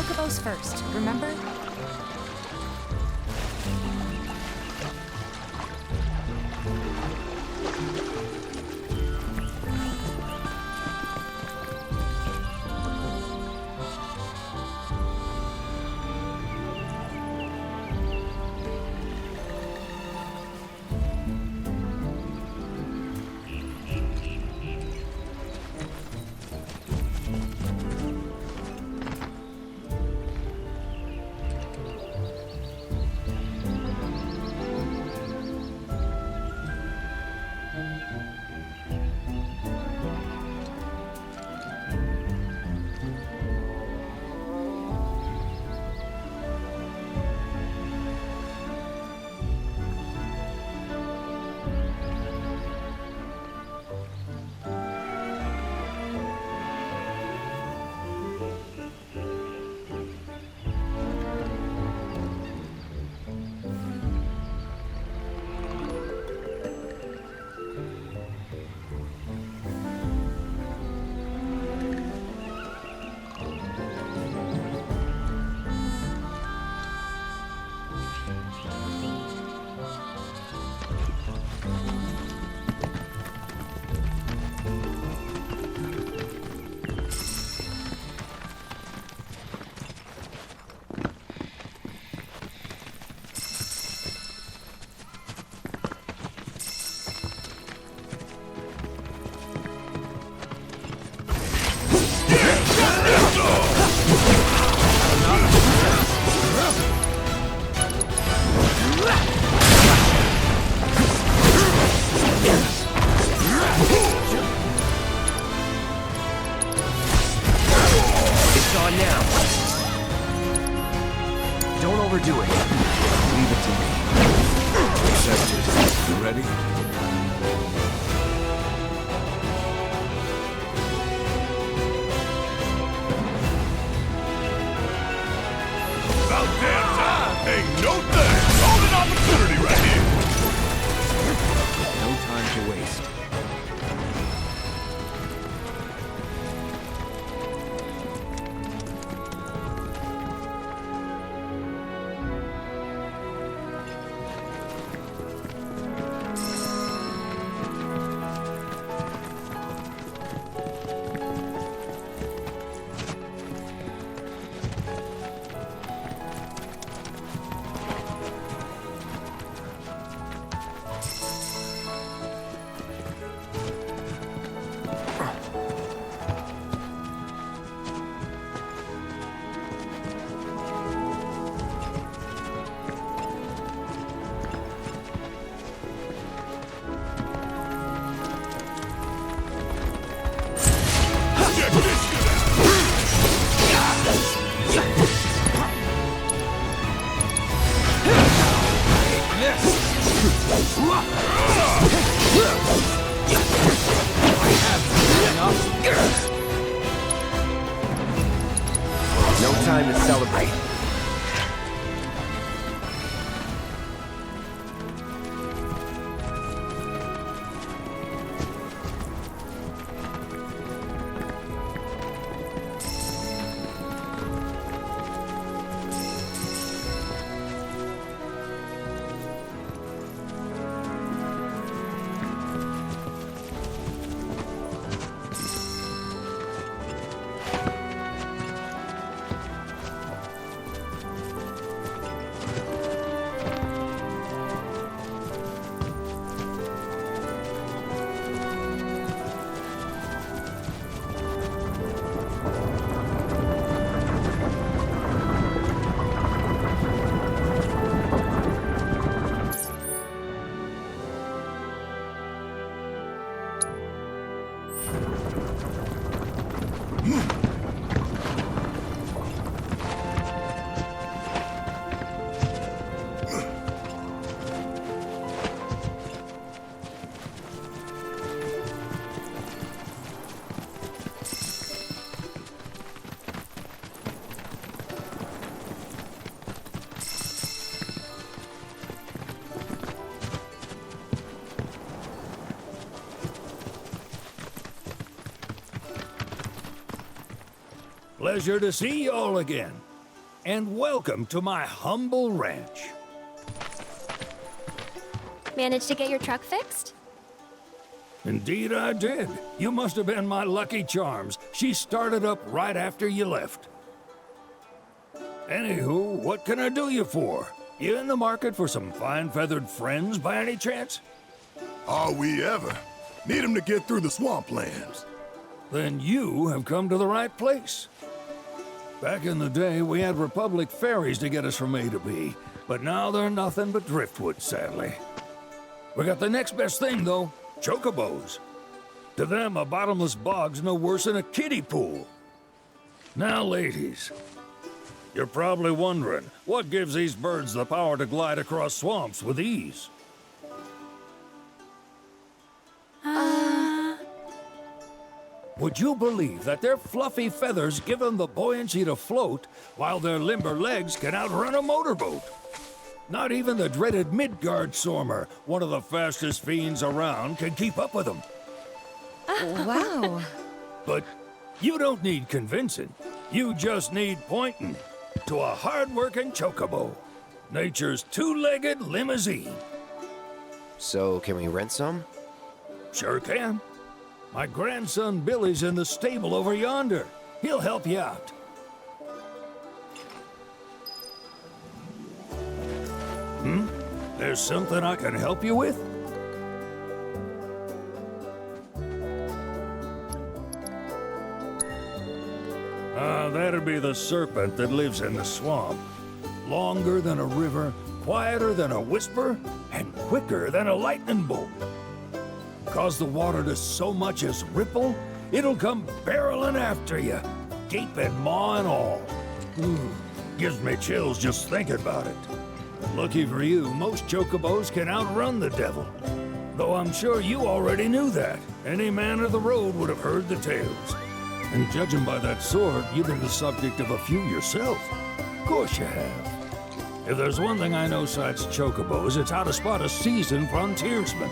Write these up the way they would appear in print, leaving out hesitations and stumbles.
Chocobos first, remember? No time to celebrate. Pleasure to see y'all again. and welcome to my humble ranch. Managed to get your truck fixed? Indeed I did. You must have been my lucky charms. She started up right after you left. Anywho, what can I do you for? You in the market for some fine-feathered friends by any chance? Are we ever? Need him to get through the swamplands. Then you have come to the right place. Back in the day, we had Republic ferries to get us from A to B, but now they're nothing but driftwood, sadly. We got the next best thing, though, Chocobos. To them, a bottomless bog's no worse than a kiddie pool. Now, ladies, you're probably wondering, what gives these birds the power to glide across swamps with ease? Would you believe that their fluffy feathers give them the buoyancy to float, while their limber legs can outrun a motorboat? Not even the dreaded Midgard Sormer, one of the fastest fiends around, can keep up with them. Wow. But you don't need convincing. You just need pointing to a hard-working chocobo. Nature's two-legged limousine. So, can we rent some? Sure can. My grandson Billy's in the stable over yonder. He'll help you out. There's something I can help you with? That'd be the serpent that lives in the swamp. Longer than a river, quieter than a whisper, and quicker than a lightning bolt. Cause the water to so much as ripple, it'll come barreling after you, gaping maw and all. Gives me chills just thinking about it. Lucky for you, most chocobos can outrun the devil. Though I'm sure you already knew that. Any man of the road would have heard the tales. And judging by that sword, you've been the subject of a few yourself. Of course you have. If there's one thing I know besides chocobos, it's how to spot a seasoned frontiersman.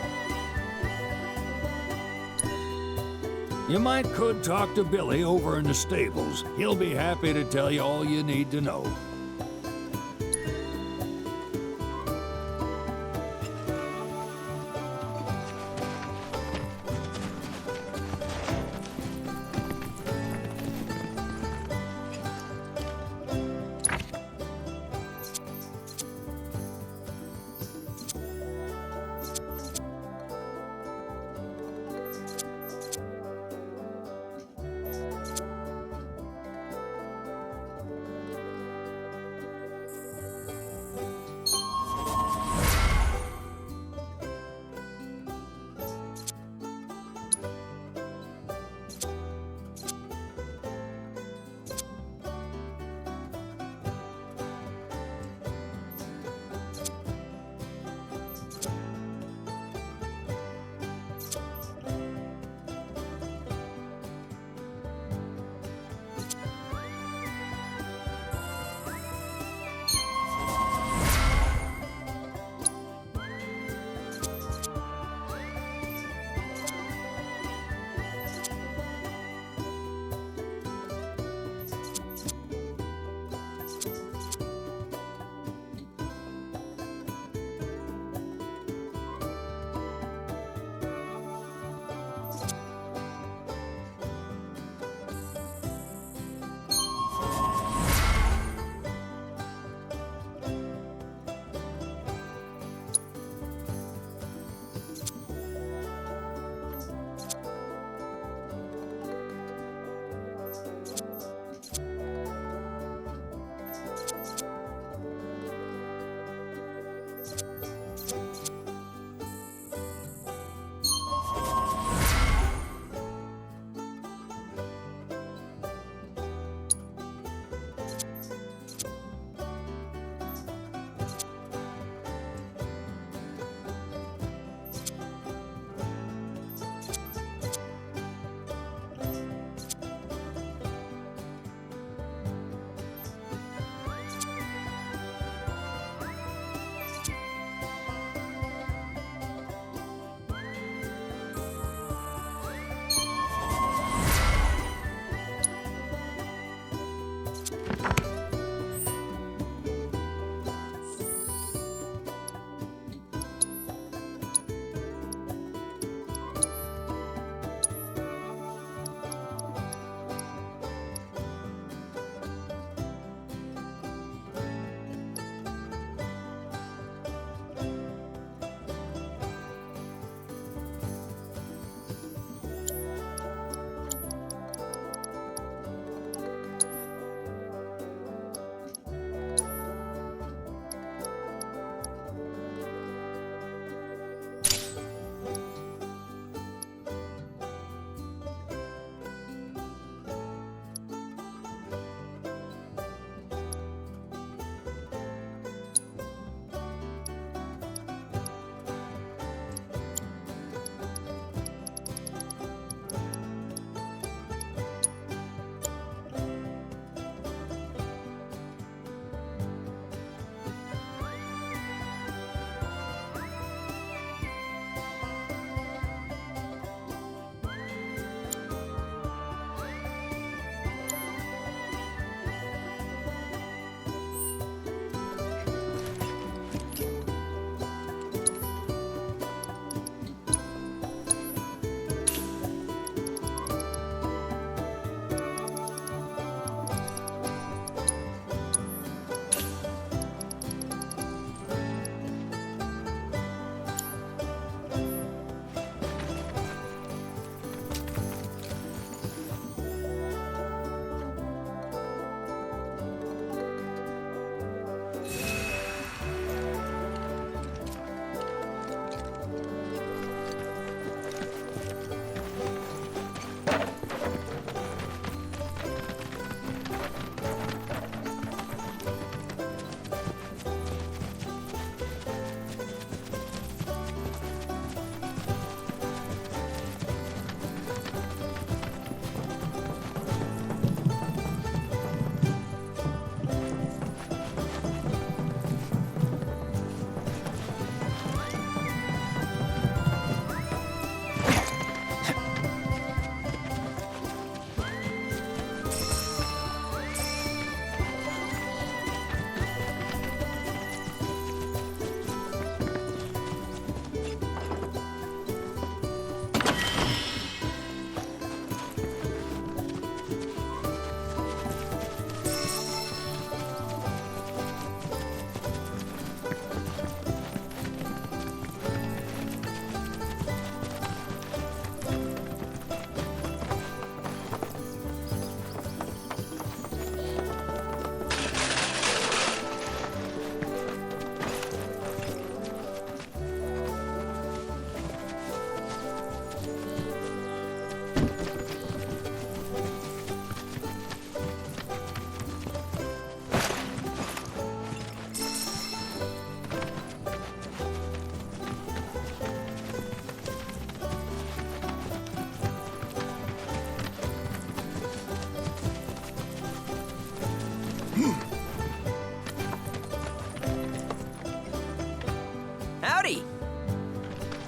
You might could talk to Billy over in the stables. He'll be happy to tell you all you need to know.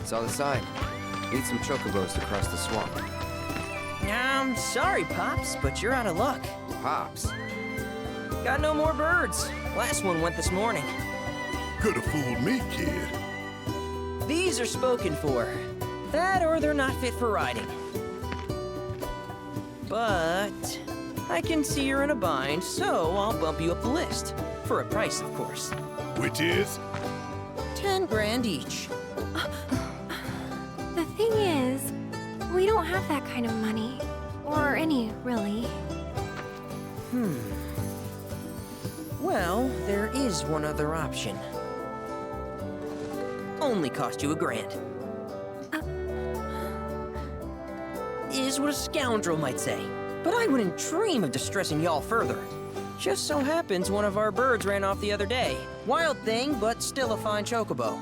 Saw the sign. Need some chocobos to cross the swamp. I'm sorry, Pops, but you're out of luck. Pops. Got no more birds. Last one went this morning. Could've fooled me, kid. These are spoken for. That or they're not fit for riding. But I can see you're in a bind, so I'll bump you up the list. For a price, of course. Which is? 10 grand each. The thing is, we don't have that kind of money. Or any, really. Well, there is one other option. Only cost you $1,000. Is what a scoundrel might say. But I wouldn't dream of distressing y'all further. Just so happens one of our birds ran off the other day. Wild thing, but still a fine chocobo.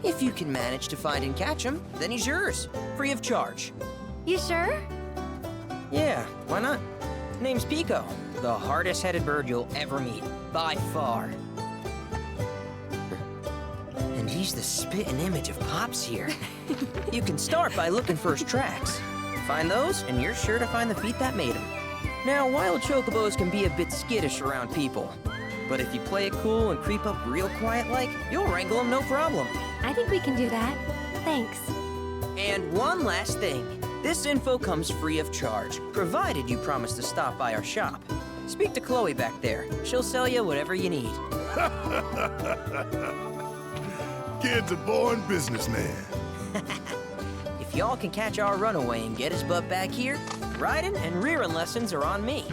If you can manage to find and catch him, then he's yours, free of charge. You sure? Yeah, why not? Name's Pico, the hardest-headed bird you'll ever meet, by far. And he's the spitting image of Pops here. You can start by looking for his tracks. Find those, and you're sure to find the feet that made him. Now, wild chocobos can be a bit skittish around people. But if you play it cool and creep up real quiet-like, you'll wrangle them no problem. I think we can do that. Thanks. And one last thing. This info comes free of charge, provided you promise to stop by our shop. Speak to Chloe back there. She'll sell you whatever you need. Kid's a born businessman. If y'all can catch our runaway and get his butt back here, riding and rearing lessons are on me.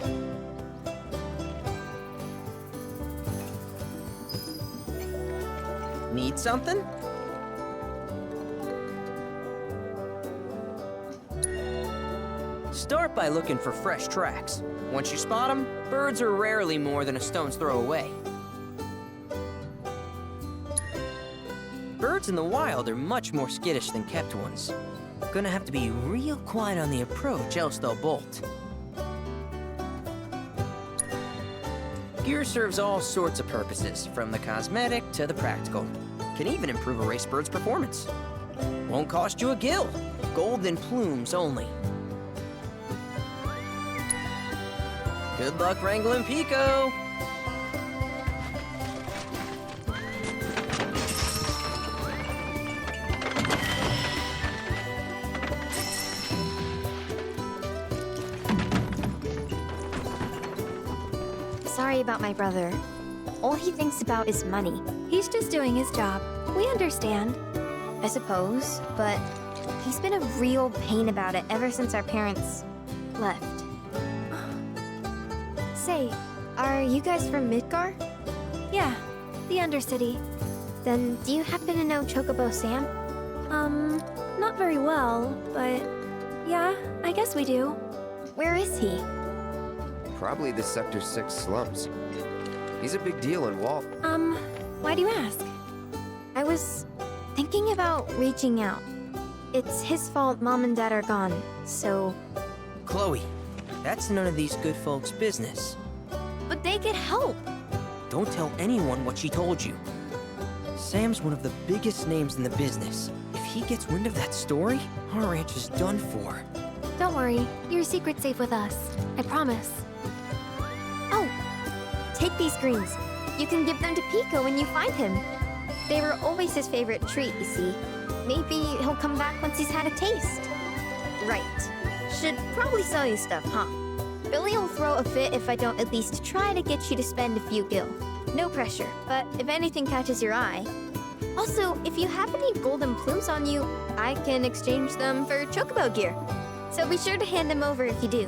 Need something? Start by looking for fresh tracks. Once you spot them, birds are rarely more than a stone's throw away. Birds in the wild are much more skittish than kept ones. Gonna have to be real quiet on the approach, else they'll bolt. Gear serves all sorts of purposes, from the cosmetic to the practical. Can even improve a race bird's performance. Won't cost you a gill. Golden plumes only. Good luck wrangling Pico! Sorry about my brother. All he thinks about is money. He's just doing his job. We understand. I suppose, but he's been a real pain about it ever since our parents left. Say, are you guys from Midgar? Yeah, the Undercity. Then do you happen to know Chocobo Sam? Not very well, but yeah, I guess we do. Where is he? Probably the Sector 6 slums. He's a big deal in Walt. Why do you ask? I was thinking about reaching out. It's his fault Mom and Dad are gone, so... Chloe, that's none of these good folks' business. But they could help. Don't tell anyone what she told you. Sam's one of the biggest names in the business. If he gets wind of that story, our ranch is done for. Don't worry, your secret's safe with us. I promise. Oh, take these greens. You can give them to Pico when you find him. They were always his favorite treat, you see. Maybe he'll come back once he's had a taste. Right. Should probably sell you stuff, huh? Billy will throw a fit if I don't at least try to get you to spend a few gil. No pressure, but if anything catches your eye. Also, if you have any golden plumes on you, I can exchange them for Chocobo gear. So be sure to hand them over if you do.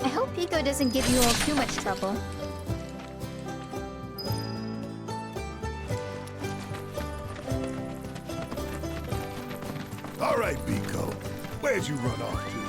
I hope Pico doesn't give you all too much trouble. All right, Pico. Where'd you run off to?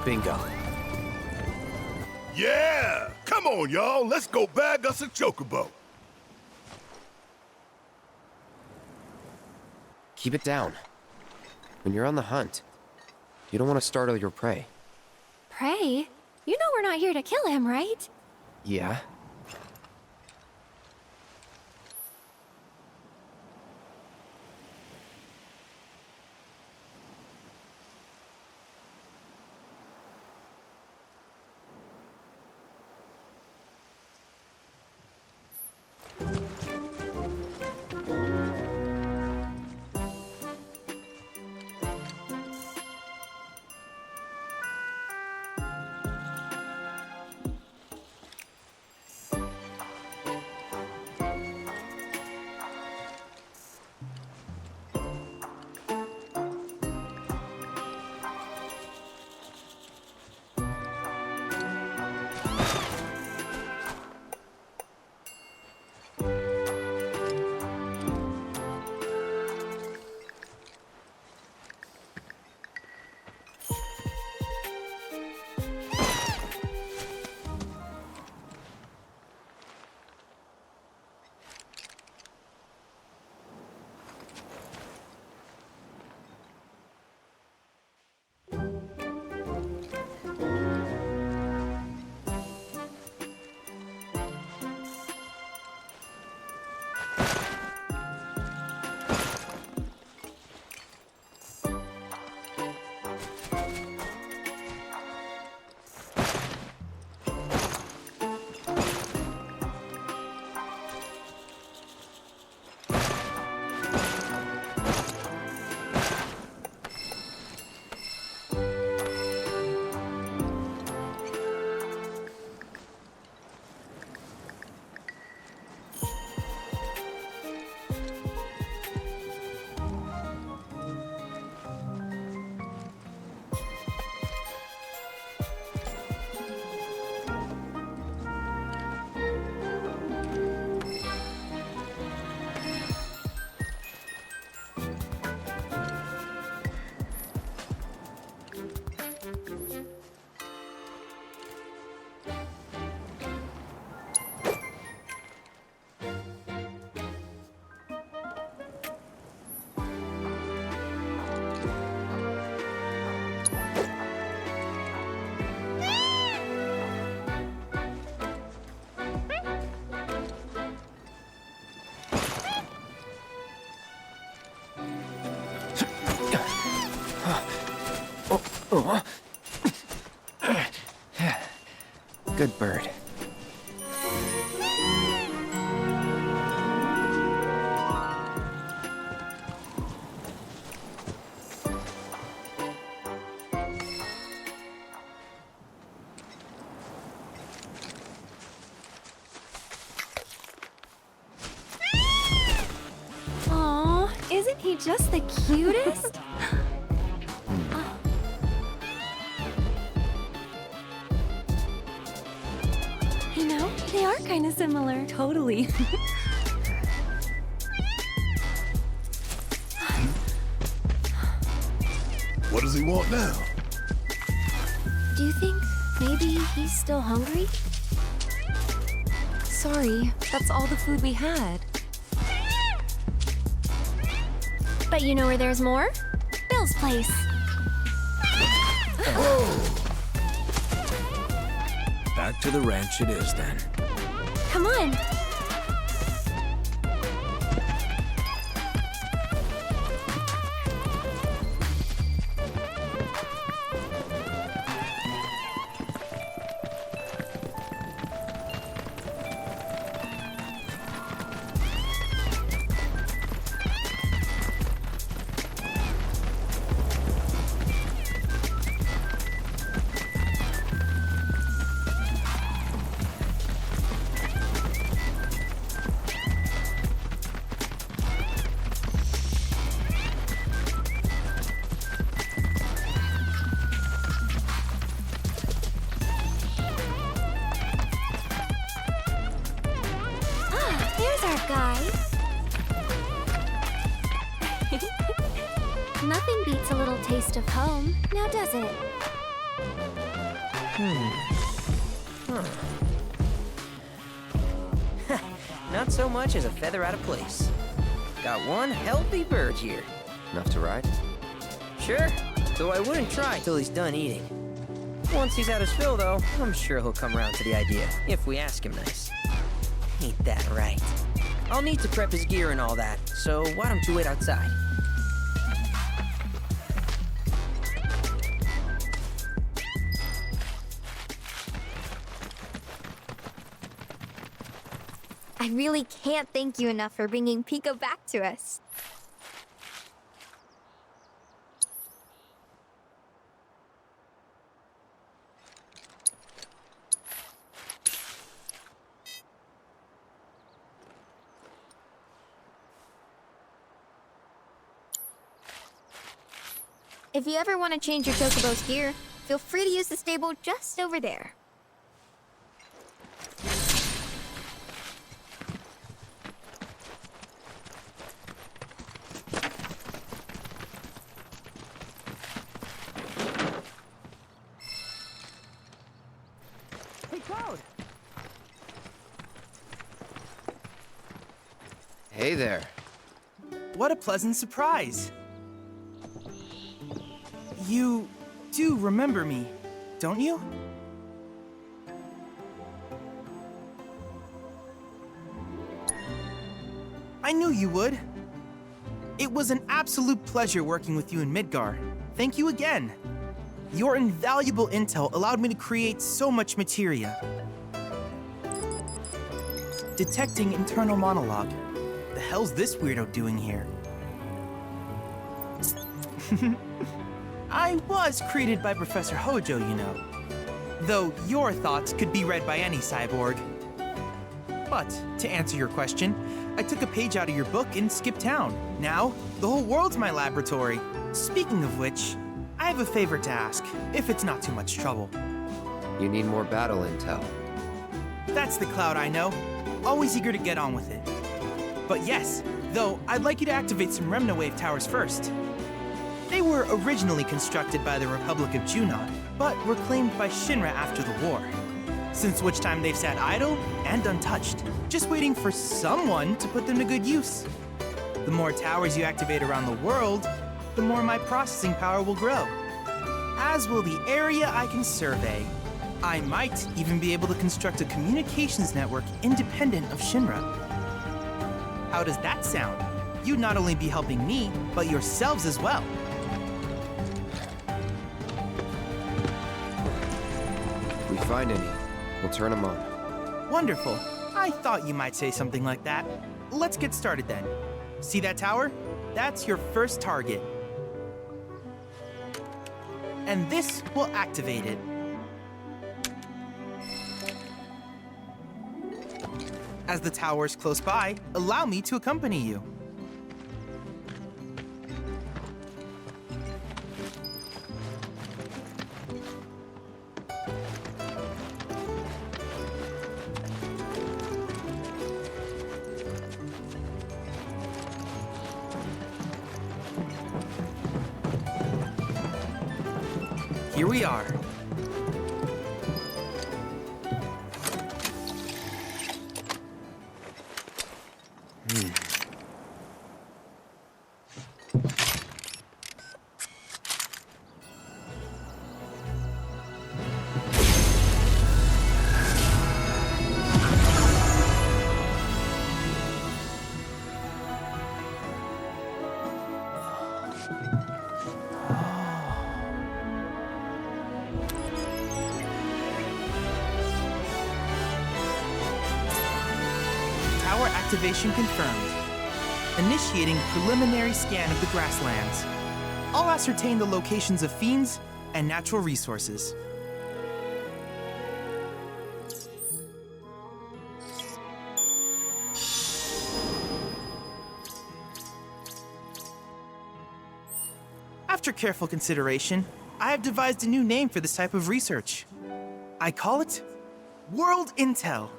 Bingo. Yeah! Come on, y'all. Let's go bag us a Chocobo. Keep it down. When you're on the hunt, you don't want to startle your prey. Prey? You know we're not here to kill him, right? Yeah? Good bird. Aw, isn't he just the cutest? kind of similar. Totally. What does he want now? Do you think maybe he's still hungry? Sorry, that's all the food we had. But you know where there's more? Bill's place. Back to the ranch it is then. Come on. There's our guy. Nothing beats a little taste of home, now does it? Not so much as a feather out of place. Got one healthy bird here. Enough to ride? Sure, though I wouldn't try till he's done eating. Once he's had his fill, though, I'm sure he'll come around to the idea, if we ask him nice. Ain't that right? I'll need to prep his gear and all that, so why don't you wait outside? I really can't thank you enough for bringing Pico back to us. If you ever want to change your Chocobo's gear, feel free to use the stable just over there. Hey, Cloud! Hey there. What a pleasant surprise! You do remember me, don't you? I knew you would. It was an absolute pleasure working with you in Midgar. Thank you again. Your invaluable intel allowed me to create so much materia. Detecting internal monologue. The hell's this weirdo doing here? I was created by Professor Hojo, you know. Though your thoughts could be read by any cyborg. But, to answer your question, I took a page out of your book and skipped town. Now, the whole world's my laboratory. Speaking of which, I have a favor to ask, if it's not too much trouble. You need more battle intel. That's the Cloud I know. Always eager to get on with it. But yes, though I'd like you to activate some Remna Wave towers first. They were originally constructed by the Republic of Junon, but were claimed by Shinra after the war. Since which time they've sat idle and untouched, just waiting for someone to put them to good use. The more towers you activate around the world, the more my processing power will grow. As will the area I can survey. I might even be able to construct a communications network independent of Shinra. How does that sound? You'd not only be helping me, but yourselves as well. If we find any, we'll turn them on. Wonderful. I thought you might say something like that. Let's get started then. See that tower? That's your first target. And this will activate it. As the tower's close by, allow me to accompany you. here we are. Tower activation confirmed. Initiating preliminary scan of the grasslands. I'll ascertain the locations of fiends and natural resources. After careful consideration, I have devised a new name for this type of research. I call it World Intel.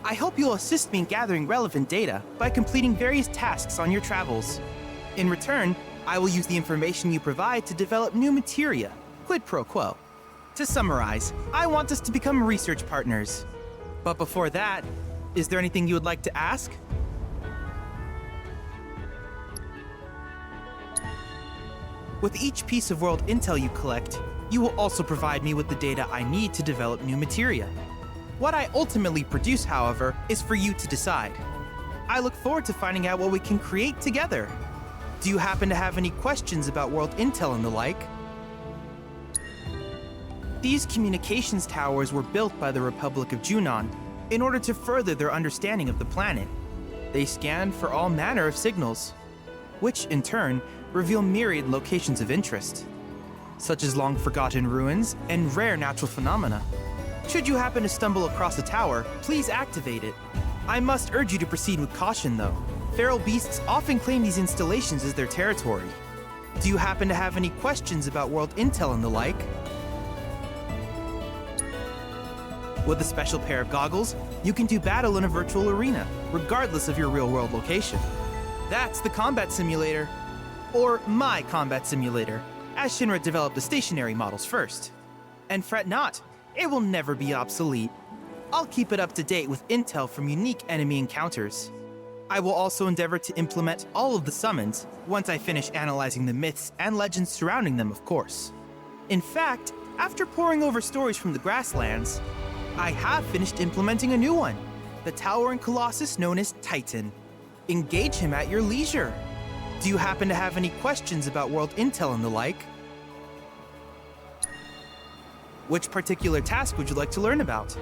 I hope you'll assist me in gathering relevant data by completing various tasks on your travels. In return, I will use the information you provide to develop new materia, quid pro quo. To summarize, I want us to become research partners. But before that, is there anything you would like to ask? With each piece of world intel you collect, you will also provide me with the data I need to develop new materia. What I ultimately produce, however, is for you to decide. I look forward to finding out what we can create together. Do you happen to have any questions about world intel and the like? These communications towers were built by the Republic of Junon in order to further their understanding of the planet. They scan for all manner of signals, which in turn reveal myriad locations of interest, such as long-forgotten ruins and rare natural phenomena. Should you happen to stumble across a tower, please activate it. I must urge you to proceed with caution, though. Feral beasts often claim these installations as their territory. Do you happen to have any questions about world intel and the like? With a special pair of goggles, you can do battle in a virtual arena, regardless of your real-world location. That's the combat simulator. Or my combat simulator, as Shinra developed the stationary models first. And fret not, it will never be obsolete. I'll keep it up to date with intel from unique enemy encounters. I will also endeavor to implement all of the summons once I finish analyzing the myths and legends surrounding them, of course. In fact, after poring over stories from the grasslands, I have finished implementing a new one, the towering colossus known as Titan. Engage him at your leisure. Do you happen to have any questions about world intel and the like? Which particular task would you like to learn about?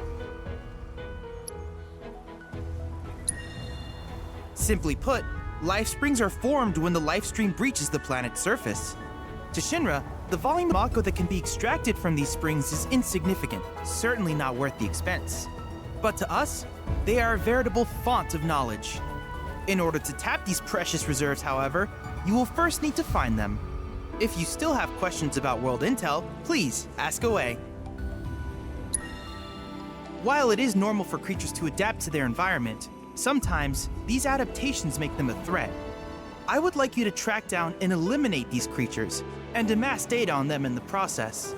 Simply put, life springs are formed when the life stream breaches the planet's surface. To Shinra, the volume of mako that can be extracted from these springs is insignificant, certainly not worth the expense. But to us, they are a veritable font of knowledge. In order to tap these precious reserves, however, you will first need to find them. If you still have questions about world intel, please ask away. While it is normal for creatures to adapt to their environment, sometimes these adaptations make them a threat. I would like you to track down and eliminate these creatures, and amass data on them in the process.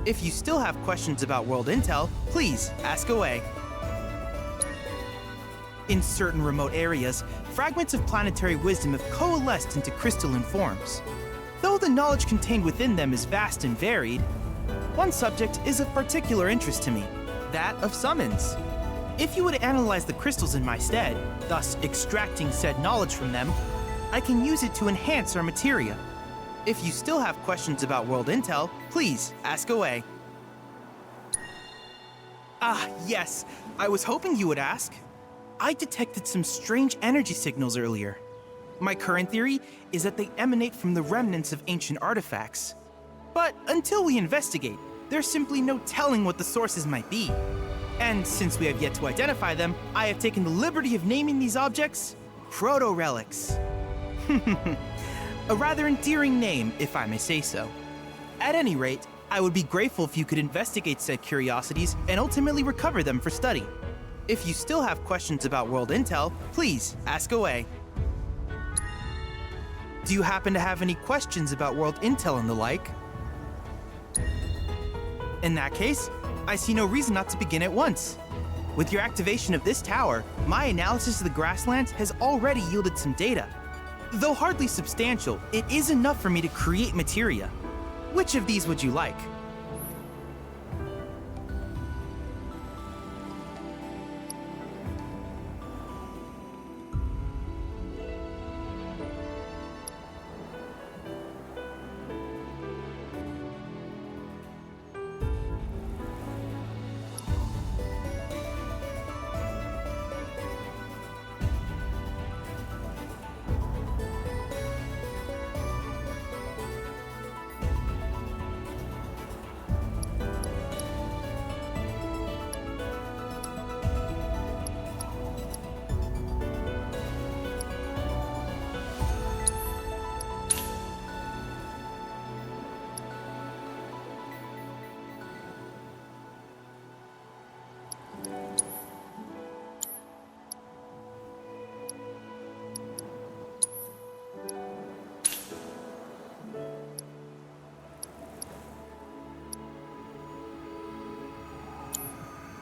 If you still have questions about world intel, please ask away. In certain remote areas, fragments of planetary wisdom have coalesced into crystalline forms. Though the knowledge contained within them is vast and varied, one subject is of particular interest to me, that of summons. If you would analyze the crystals in my stead, thus extracting said knowledge from them, I can use it to enhance our materia. If you still have questions about world intel, please ask away. Ah, yes, I was hoping you would ask. I detected some strange energy signals earlier. My current theory is that they emanate from the remnants of ancient artifacts. But until we investigate, there's simply no telling what the sources might be. And since we have yet to identify them, I have taken the liberty of naming these objects proto-relics. A rather endearing name, if I may say so. At any rate, I would be grateful if you could investigate said curiosities and ultimately recover them for study. If you still have questions about world intel, please ask away. Do you happen to have any questions about world intel and the like? In that case, I see no reason not to begin at once. With your activation of this tower, my analysis of the grasslands has already yielded some data. Though hardly substantial, it is enough for me to create materia. Which of these would you like?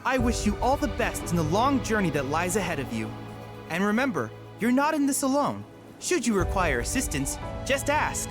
I wish you all the best in the long journey that lies ahead of you. And remember, you're not in this alone. Should you require assistance, just ask.